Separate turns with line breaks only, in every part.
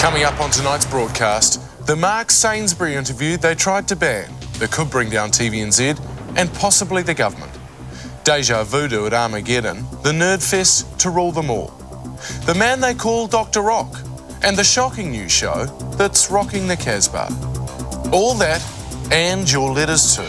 Coming up on tonight's broadcast, the Mark Sainsbury interview they tried to ban that could bring down TVNZ and possibly the government. Deja Voodoo at Armageddon, the nerd fest to rule them all. The man they call Dr. Rock, and the shocking new show that's rocking the casaba. All that and your letters too.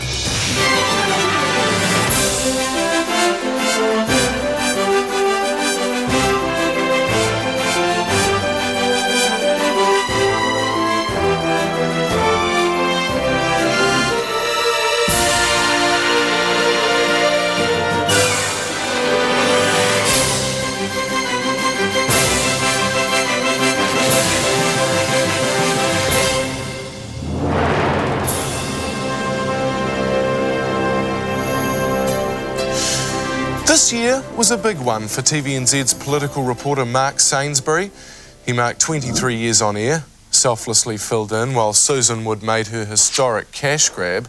This year was a big one for TVNZ's political reporter Mark Sainsbury. He marked 23 years on air, selflessly filled in while Susan Wood made her historic cash grab.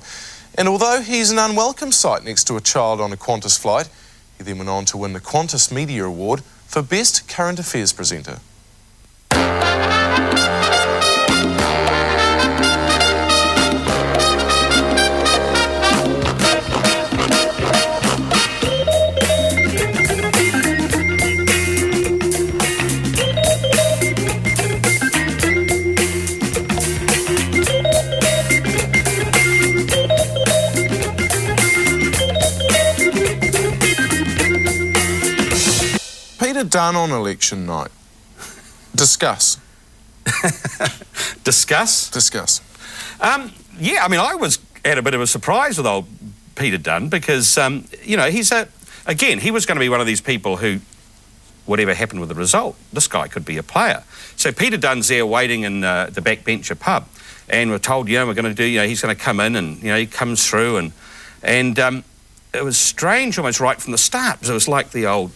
And although he's an unwelcome sight next to a child on a Qantas flight, he then went on to win the Qantas Media Award for Best Current Affairs Presenter. Done on election night. Discuss.
Discuss?
Discuss.
Yeah, I mean, I was at a bit of a surprise with old Peter Dunn because, you know, he was going to be one of these people who, whatever happened with the result, this guy could be a player. So Peter Dunn's there waiting in the backbencher pub, and we're told, we're going to do, he's going to come in, and, he comes through, and it was strange almost right from the start, because it was like the old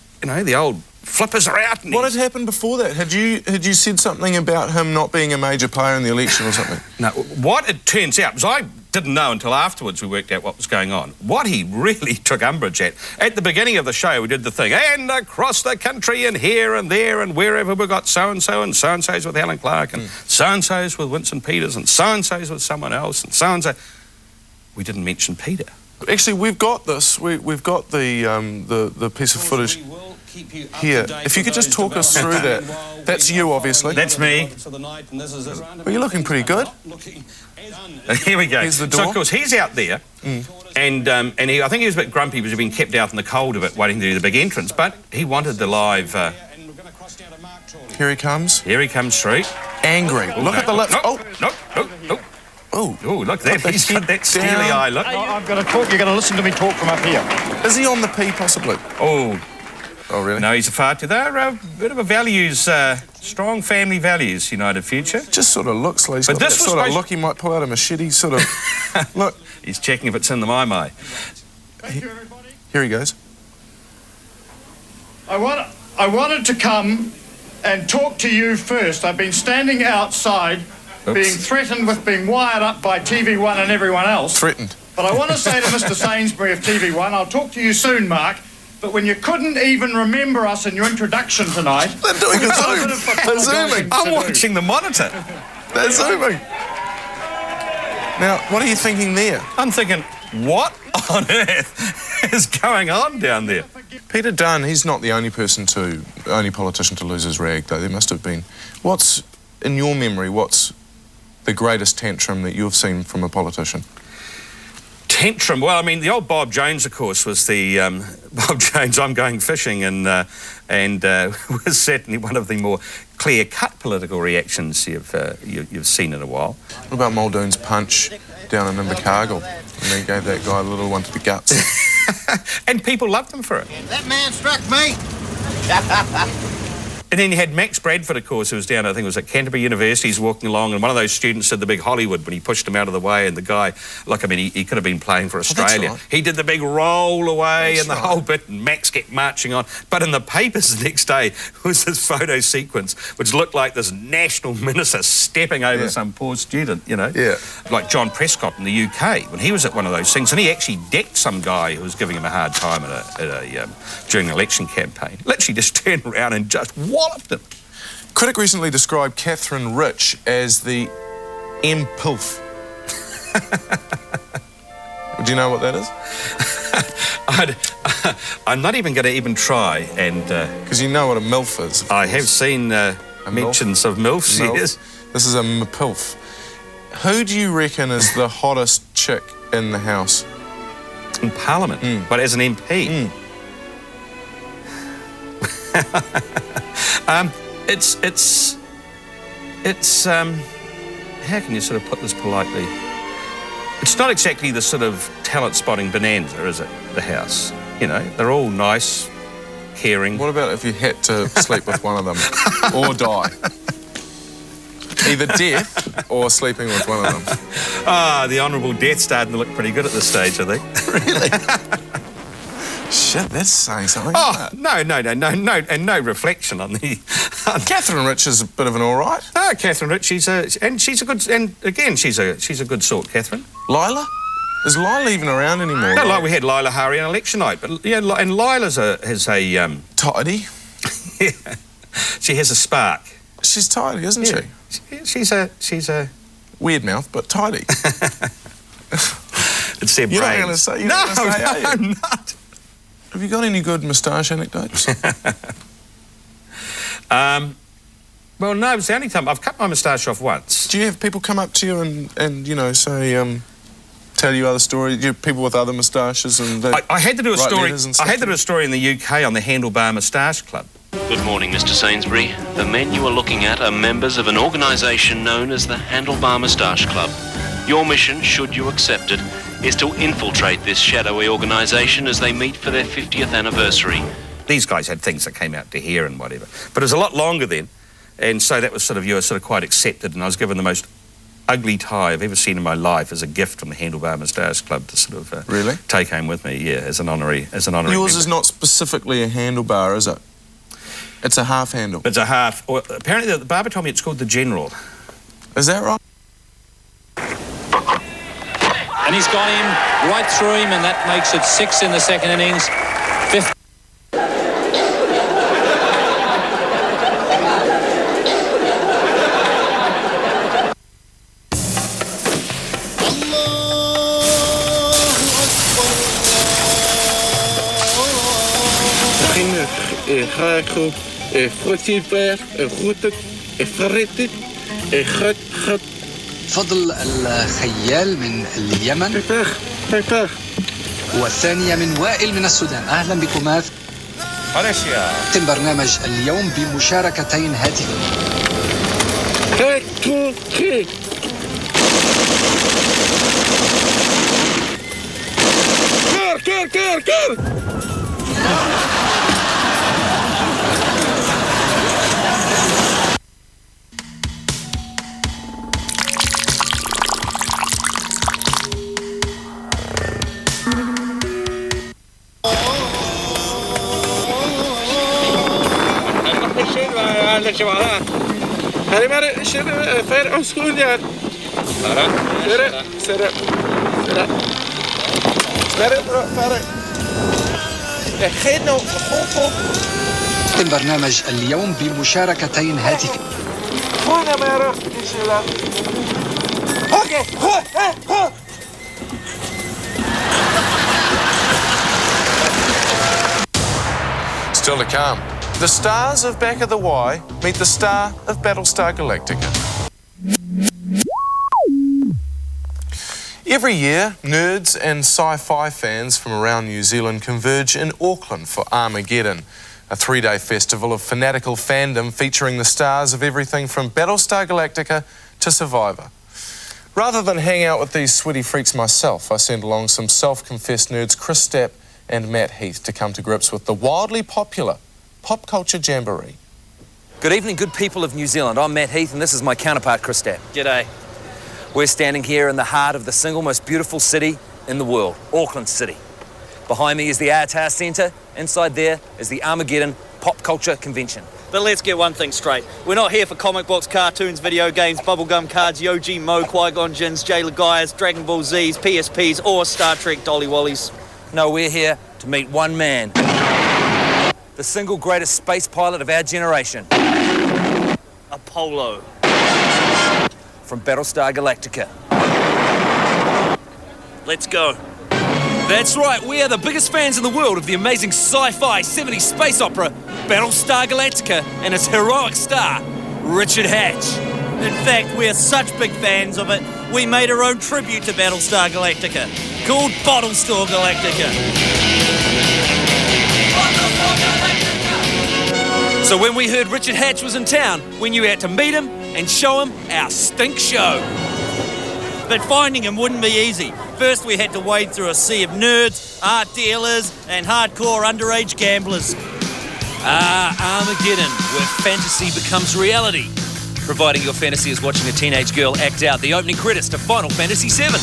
flippers are out.
What had happened before that? Had you said something about him not being a major player in the election or something?
No, what it turns out, because I didn't know until afterwards we worked out what was going on, what he really took umbrage at the beginning of the show, we did the thing, and across the country and here and there and wherever we got so-and-so and so-and-so's with Helen Clark and so-and-so's with Vincent Peters and so-and-so's with someone else and so-and-so. We didn't mention Peter.
Actually, we've got this. We've got the piece of footage here. If you could just talk us through that. That's you, obviously.
That's me.
Well, you're looking pretty good.
Here we go.
Here's the door.
So, of course, he's out there, and I think he was a bit grumpy because he'd been kept out in the cold a bit waiting to do the big entrance, but he wanted the live...
Here he comes.
Here he comes through.
Angry. Look at the lips.
No.
Oh,
look there. He's got that steely eye look.
I've got to talk. You're going to listen to me talk from up here.
Is he on the P, possibly?
Oh,
really?
No, he's a far too. They're a bit of a values, strong family values, United Future.
Just sort of looks like he's got that sort of look. He might pull out a machete, sort of. Look.
He's checking if it's in the my.
Thank you, everybody.
Here he goes.
I wanted to come and talk to you first. I've been standing outside, being threatened with being wired up by TV1 and everyone else.
Threatened.
But I want to say to Mr. Sainsbury of TV1, I'll talk to you soon, Mark, but when you couldn't even remember us in your introduction tonight...
They're doing a zoom. They're zooming.
I'm watching the monitor.
They're zooming. Now, what are you thinking there?
I'm thinking, what on earth is going on down there?
Peter Dunn, he's not the only politician to lose his rag, though. There must have been. What's, in your memory, what's the greatest tantrum that you've seen from a politician?
Tantrum? Well, I mean, the old Bob Jones, of course, was the Bob Jones, I'm going fishing, and was certainly one of the more clear-cut political reactions you've seen in a while.
What about Muldoon's punch down in Invercargill, and they gave that guy a little one to the guts?
And people loved him for it.
That man struck me.
And then you had Max Bradford, of course, who was down, I think it was at Canterbury University. He's walking along, and one of those students did the big Hollywood when he pushed him out of the way, and the guy, look, I mean, he could have been playing for Australia.
Right.
He did the big roll away and the whole bit, and Max kept marching on. But in the papers the next day was this photo sequence, which looked like this national minister stepping over some poor student, you know?
Yeah.
Like John Prescott in the UK, when he was at one of those things, and he actually decked some guy who was giving him a hard time during an election campaign. Literally just turned around and just walloped him.
Critic recently described Catherine Rich as the M-PILF. Do you know what that is?
I'm not even going to even try, and...
Because you know what a MILF is.
I have seen mentions of MILFs, yes.
This is a MPILF. Who do you reckon is the hottest chick in the house?
In Parliament? But as an MP? It's how can you sort of put this politely? It's not exactly the sort of talent spotting bonanza, is it, the house? You know, they're all nice, caring.
What about if you had to sleep with one of them or die? Either death or sleeping with one of them.
The honourable death starting to look pretty good at this stage, I think.
Really? Shit, that's saying something.
Oh, no, and no reflection on the...
Catherine Rich is a bit of an all right.
Oh, Catherine Rich, she's a good... And again, she's a good sort, Catherine.
Lila? Is Lila even around anymore?
No, like we had Lila Hari on election night, but yeah, and Lila's has a...
Tidy?
Yeah, she has a spark.
She's tidy, isn't she?
She's a...
Weird mouth, but tidy.
It's their brains.
You're not going to say...
No, I'm not.
Have you got any good moustache anecdotes?
Well, no, it's the only time. I've cut my moustache off once.
Do you have people come up to you and you know, say, tell you other stories? Do you have people with other moustaches and...
I had to do a story. I had to do a story in the UK on the Handlebar Moustache Club.
Good morning, Mr. Sainsbury. The men you are looking at are members of an organisation known as the Handlebar Moustache Club. Your mission, should you accept it, is to infiltrate this shadowy organisation as they meet for their 50th anniversary.
These guys had things that came out to here and whatever. But it was a lot longer then, and so that was you were sort of quite accepted, and I was given the most ugly tie I've ever seen in my life as a gift from the Handlebar Moustache Club to sort of
really?
Take home with me, yeah, as an honorary
Yours
member.
is not specifically a handlebar, is it? It's a half handle.
It's a half. Or, apparently the barber told me it's called the General.
Is that right?
And he's got him right through him, and that makes it 6 in the second innings. 5th.
فضل الخيال من اليمن والثانية من وائل من السودان. أهلا بكما في برنامج اليوم بمشاركتين هاتفية. برنامج اليوم بمشاركتين هاتفية.
Still to come. The stars of Back of the Y meet the star of Battlestar Galactica. Every year, nerds and sci-fi fans from around New Zealand converge in Auckland for Armageddon, a 3-day festival of fanatical fandom featuring the stars of everything from Battlestar Galactica to Survivor. Rather than hang out with these sweaty freaks myself, I sent along some self-confessed nerds Chris Stapp and Matt Heath to come to grips with the wildly popular pop culture jamboree.
Good evening, good people of New Zealand. I'm Matt Heath and this is my counterpart, Chris Stapp.
G'day.
We're standing here in the heart of the single most beautiful city in the world, Auckland City. Behind me is the Airtower Centre. Inside there is the Armageddon Pop Culture Convention.
But let's get one thing straight. We're not here for comic books, cartoons, video games, bubblegum cards, Yoji Mo, Qui-Gon Jinns, Jayla Gaias, Dragon Ball Zs, PSPs, or Star Trek Dolly Wallies.
No, we're here to meet one man. The single greatest space pilot of our generation.
Apollo.
From Battlestar Galactica.
Let's go.
That's right, we are the biggest fans in the world of the amazing sci-fi 70s space opera Battlestar Galactica and its heroic star, Richard Hatch.
In fact, we're such big fans of it, we made our own tribute to Battlestar Galactica, called Bottle Store Galactica.
So when we heard Richard Hatch was in town, we knew we had to meet him and show him our stink show.
But finding him wouldn't be easy. First, we had to wade through a sea of nerds, art dealers, and hardcore underage gamblers.
Armageddon, where fantasy becomes reality. Providing your fantasy is watching a teenage girl act out the opening credits to Final Fantasy VII.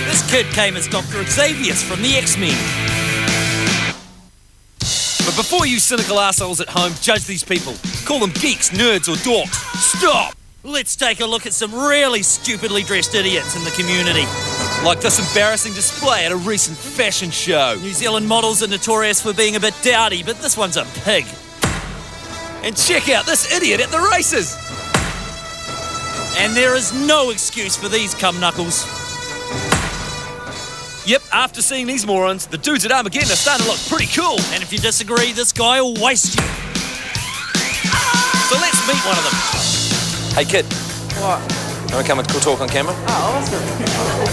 This kid came as Dr. Xavier from the X-Men.
But before you cynical assholes at home judge these people, call them geeks, nerds, or dorks, stop!
Let's take a look at some really stupidly dressed idiots in the community.
Like this embarrassing display at a recent fashion show.
New Zealand models are notorious for being a bit dowdy, but this one's a pig.
And check out this idiot at the races.
And there is no excuse for these cum-knuckles.
Yep, after seeing these morons, the dudes at Armageddon are starting to look pretty cool.
And if you disagree, this guy will waste you.
So let's meet one of them. Hey kid.
What?
Want to come and talk on camera?
Oh, awesome.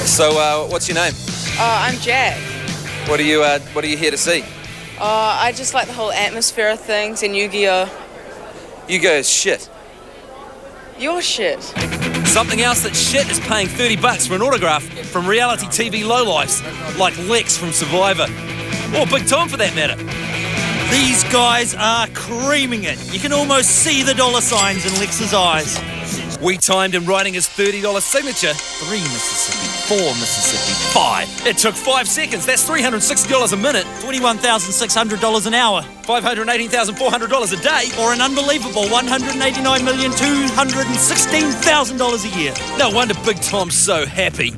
So, what's your name?
I'm Jack.
What are you here to see?
I just like the whole atmosphere of things and Yu-Gi-Oh.
Yu-Gi-Oh is shit.
You're shit.
Something else that's shit is paying $30 for an autograph from reality TV lowlifes like Lex from Survivor. Or Big Tom for that matter.
These guys are creaming it. You can almost see the dollar signs in Lex's eyes.
We timed him writing his $30 signature. 3 Mississippi, 4 Mississippi, 5. It took 5 seconds. That's $360 a minute.
$21,600 an hour.
$518,400 a day.
Or an unbelievable $189,216,000 a year.
No wonder Big Tom's so happy.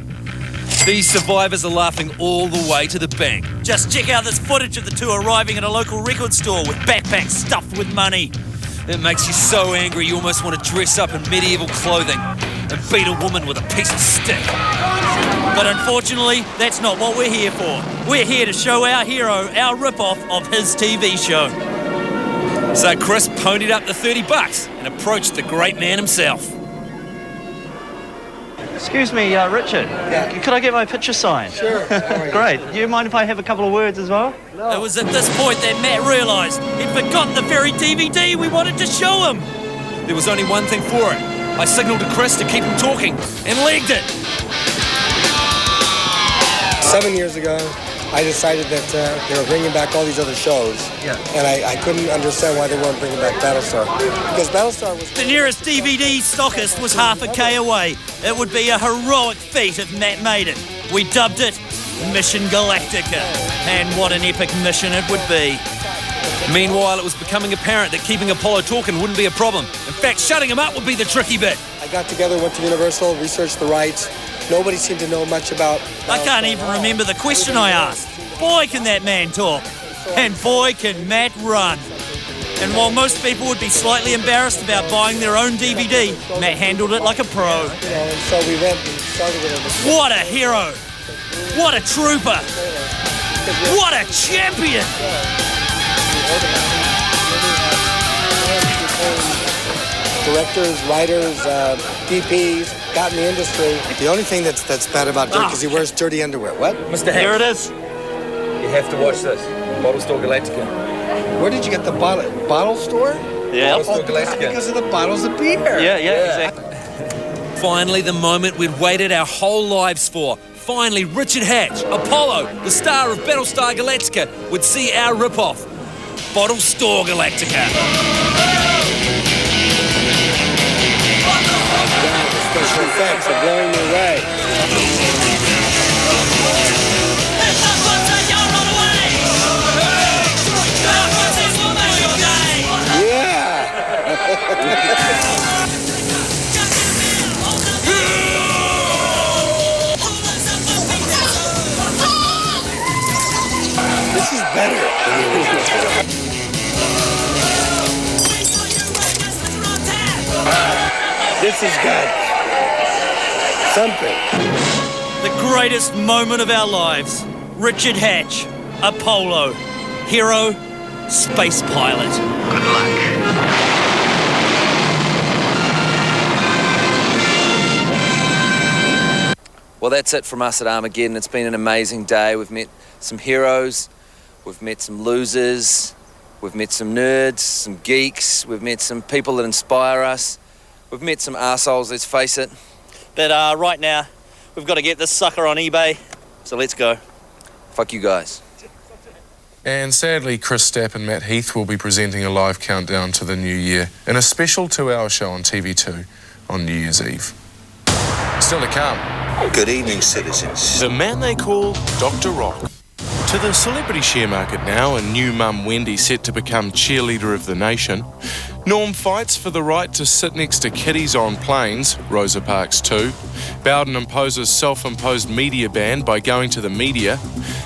These survivors are laughing all the way to the bank.
Just check out this footage of the two arriving at a local record store with backpacks stuffed with money.
It makes you so angry you almost want to dress up in medieval clothing and beat a woman with a piece of stick.
But unfortunately, that's not what we're here for. We're here to show our hero our rip-off of his TV show.
So Chris ponied up the $30 and approached the great man himself.
Excuse me, Richard. Yeah. Could I get my picture signed?
Sure.
Great. Do you mind if I have a couple of words as well?
No. It was at this point that Matt realised he'd forgotten the very DVD we wanted to show him.
There was only one thing for it. I signalled to Chris to keep him talking and legged it.
7 years ago, I decided that they were bringing back all these other shows, and I couldn't understand why they weren't bringing back Battlestar. Because Battlestar was...
The nearest DVD stockist was half a K away. It would be a heroic feat if Matt made it. We dubbed it Mission Galactica. And what an epic mission it would be.
Meanwhile, it was becoming apparent that keeping Apollo talking wouldn't be a problem. In fact, shutting him up would be the tricky bit.
I got together, went to Universal, researched the rights. Nobody seemed to know much about...
I can't even remember the question I asked. Boy, can that man talk. And boy, can Matt run. And while most people would be slightly embarrassed about buying their own DVD, Matt handled it like a pro.
And so we went and started with it.
What a hero. What a trooper. What a champion.
Directors, writers, DPs, got in the industry. The only thing that's bad about Dirk is he wears dirty underwear. What?
Mr.
Here it is.
You have to watch this. Bottle Store Galactica.
Where did you get the bottle? Bottle store?
Yeah.
Bottle Store Galactica.
Because of the bottles of beer.
Yeah, exactly.
Finally, the moment we'd waited our whole lives for. Finally, Richard Hatch, Apollo, the star of Battlestar Galactica, would see our rip-off. Bottle Store Galactica.
Special effects are blowing me away. Yeah! This is better than the original.
This has got something.
The greatest moment of our lives. Richard Hatch, Apollo, hero, space pilot.
Good luck.
Well, that's it from us at Armageddon. It's been an amazing day. We've met some heroes, we've met some losers, we've met some nerds, some geeks, we've met some people that inspire us, we've met some arseholes, let's face it.
But right now, we've got to get this sucker on eBay, so let's go.
Fuck you guys.
And sadly, Chris Stapp and Matt Heath will be presenting a live countdown to the new year in a special 2-hour show on TV2 on New Year's Eve. Still to come.
Good evening, citizens.
The man they call Dr. Rock. To the celebrity share market now, and new mum Wendy set to become cheerleader of the nation. Norm fights for the right to sit next to kiddies on planes, Rosa Parks too. Bowden imposes self-imposed media ban by going to the media.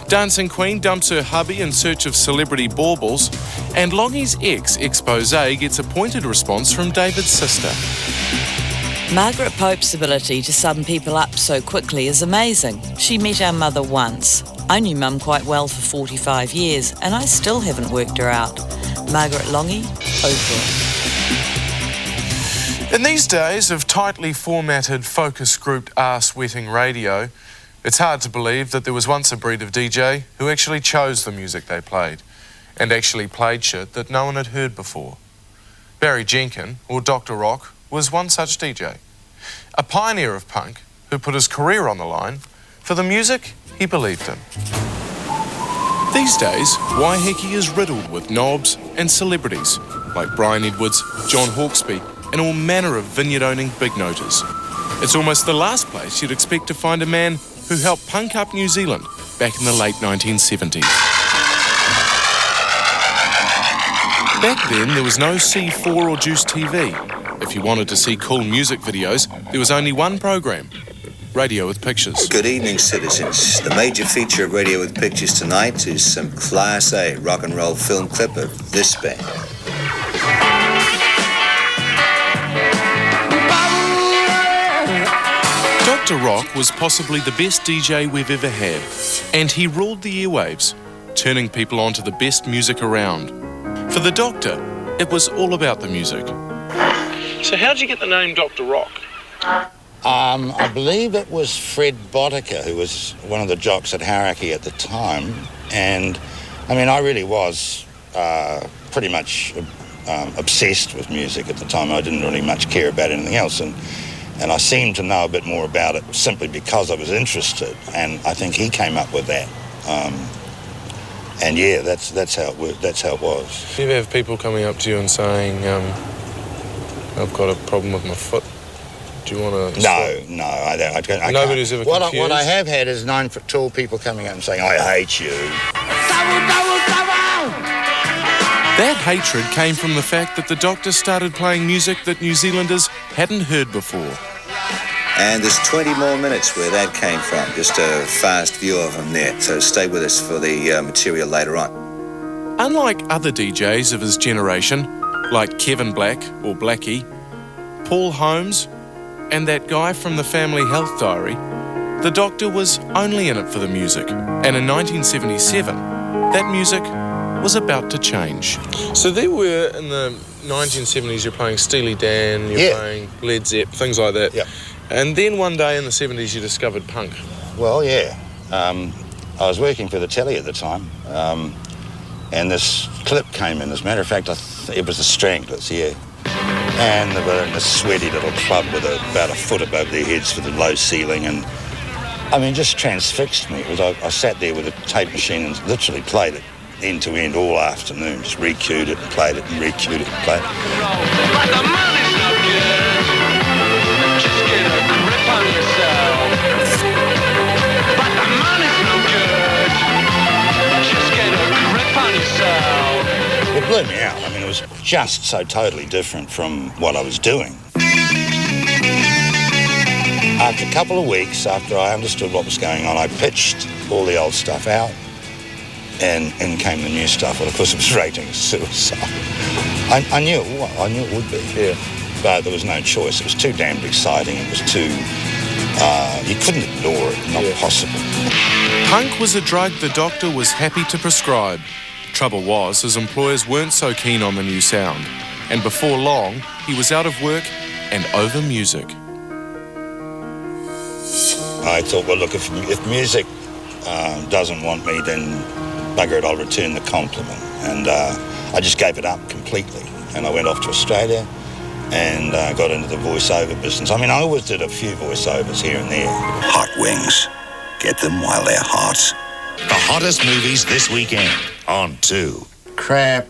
Dancing Queen dumps her hubby in search of celebrity baubles. And Longie's expose gets a pointed response from David's sister.
Margaret Pope's ability to sum people up so quickly is amazing. She met our mother once. I knew Mum quite well for 45 years, and I still haven't worked her out. Margaret Longie, Oprah.
In these days of tightly formatted, focus-grouped arse-wetting radio, it's hard to believe that there was once a breed of DJ who actually chose the music they played, and actually played shit that no one had heard before. Barry Jenkin, or Dr. Rock, was one such DJ. A pioneer of punk who put his career on the line for the music he believed in. These days, Waiheke is riddled with knobs and celebrities like Brian Edwards, John Hawkesby, and all manner of vineyard-owning big noters. It's almost the last place you'd expect to find a man who helped punk up New Zealand back in the late 1970s. Back then, there was no C4 or Juice TV. If you wanted to see cool music videos, there was only one program, Radio with Pictures.
Good evening, citizens. The major feature of Radio with Pictures tonight is some Class A rock and roll film clip of this band.
Dr. Rock was possibly the best DJ we've ever had, and he ruled the airwaves, turning people on to the best music around. For the Doctor, it was all about the music.
So how'd you get the name Dr. Rock?
I believe it was Fred Boddicker, who was one of the jocks at Hauraki at the time. And, I mean, I really was pretty much obsessed with music at the time. I didn't really much care about anything else. And I seemed to know a bit more about it simply because I was interested. And I think he came up with that. And, yeah, that's how it worked. That's how it was.
Do you ever have people coming up to you and saying, I've got a problem with my foot? Do you want to...
No, I don't.
Nobody's ever confused?
What I have had is 9-foot-tall people coming up and saying, I hate you.
That hatred came from the fact that the Doctor started playing music that New Zealanders hadn't heard before.
And there's 20 more minutes where that came from. Just a fast view of them there. So stay with us for the material later on.
Unlike other DJs of his generation, like Kevin Black or Blackie, Paul Holmes, and that guy from the Family Health Diary, the Doctor was only in it for the music. And in 1977, that music was about to change. So there were, in the 1970s, you're playing Steely Dan, you're playing Led Zepp, things like that.
Yeah.
And then one day in the 70s, you discovered punk.
Well, yeah. I was working for the telly at the time, and this clip came in. As a matter of fact, it was the Stranglers, yeah. And they were in this sweaty little club with about a foot above their heads with a low ceiling, and I mean, just transfixed me. It was, I sat there with a tape machine and literally played it end to end all afternoon. Just re-cued it and played it and re-cued it and played it.
But the money's no good. Just get a grip on yourself. But the money's no good. Just get a grip on yourself.
It blew me out. I mean, it was just so totally different from what I was doing. After a couple of weeks, after I understood what was going on, I pitched all the old stuff out, and in came the new stuff. Well, of course, it was rating suicide. I knew it would be.
Yeah.
but there was no choice. It was too damned exciting. It was too... you couldn't ignore it, not possible.
Punk was a drug the doctor was happy to prescribe. Trouble was, his employers weren't so keen on the new sound. And before long, he was out of work and over music.
I thought, well, look, if music doesn't want me, then bugger it, I'll return the compliment. And I just gave it up completely. And I went off to Australia and got into the voiceover business. I mean, I always did a few voiceovers here and there.
Hot wings. Get them while they're hot.
The hottest movies this weekend on 2.
Crap.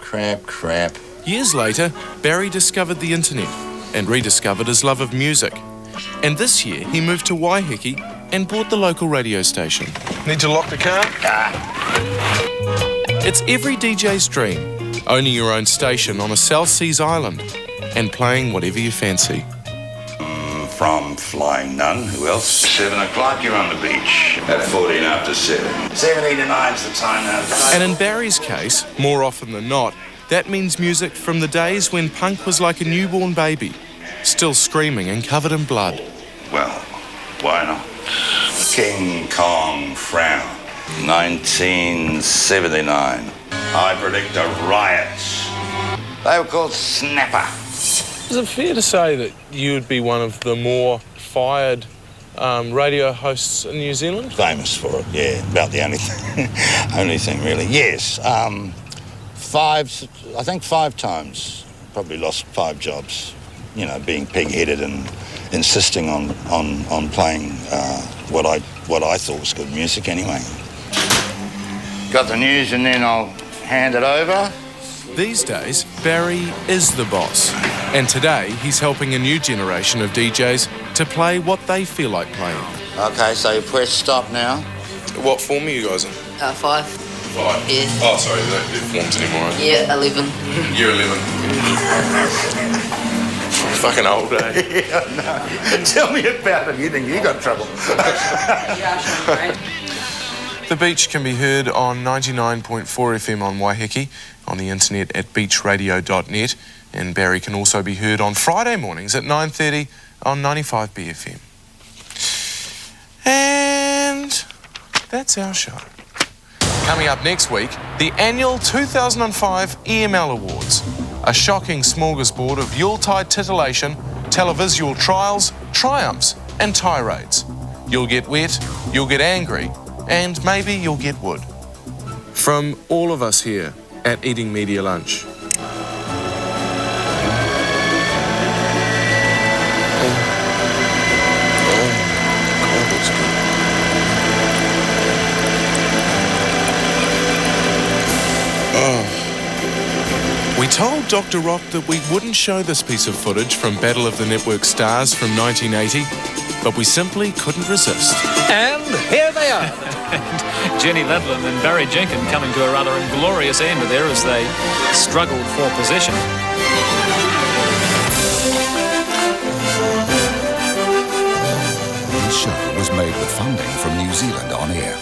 Years later, Barry discovered the internet and rediscovered his love of music. And this year, he moved to Waiheke and bought the local radio station. Need to lock the car? It's every DJ's dream, owning your own station on a South Seas island and playing whatever you fancy.
From Flying Nun, who else? 7 o'clock, you're on the beach. At 14 after 7. 7 to 9's the time now.
And in Barry's case, more often than not, that means music from the days when punk was like a newborn baby, still screaming and covered in blood.
Well, why not? King Kong Frown, 1979. I predict a riot. They were called Snapper.
Is it fair to say that you would be one of the more fired radio hosts in New Zealand?
Famous for it, yeah. About the only thing really. Yes. I think 5 times. Probably lost 5 jobs. You know, being pig-headed and insisting on playing what I thought was good music anyway. Got the news and then I'll hand it over.
These days, Barry is the boss. And today, he's helping a new generation of DJs to play what they feel like playing.
Okay, so you press stop now.
What form are you guys in?
5.
5?
Yeah.
Oh, sorry, they don't do forms anymore. Right?
Yeah, 11.
You're 11. Fucking old, eh?
Yeah, no. Tell me about it. You think you got trouble.
The Beach can be heard on 99.4 FM on Waiheke, on the internet at beachradio.net, and Barry can also be heard on Friday mornings at 9:30 on 95 BFM. And that's our show. Coming up next week, the annual 2005 EML Awards. A shocking smorgasbord of Yuletide titillation, televisual trials, triumphs and tirades. You'll get wet, you'll get angry, and maybe you'll get wood. From all of us here at Eating Media Lunch. We told Dr. Rock that we wouldn't show this piece of footage from Battle of the Network Stars from 1980, but we simply couldn't resist.
And here they are. Jenny Lidlin and Barry Jenkins coming to a rather inglorious end there as they struggled for possession.
This show was made with funding from New Zealand On Air.